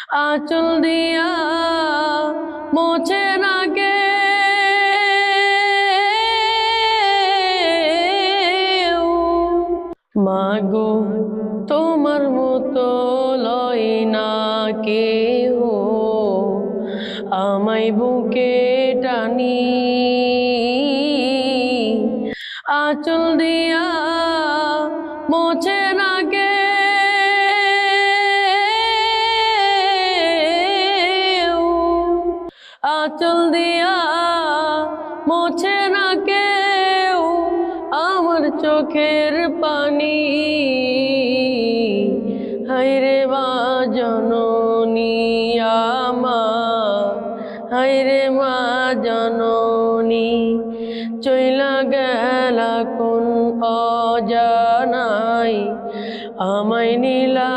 আঁচল দিয়া মোছে না কেউ। মাগো তোমার মতো লয় না কেউ আমায় বুকে টানি। আঁচল দিয়া মোছে না কেউ, আঁচল দিয়া মোছে না কেউ আমার চোখের পানি। হায়রে মা জননী আমার, হায়রে মা জননী চইলা গেলা কোন অজানাই আমায় নিলা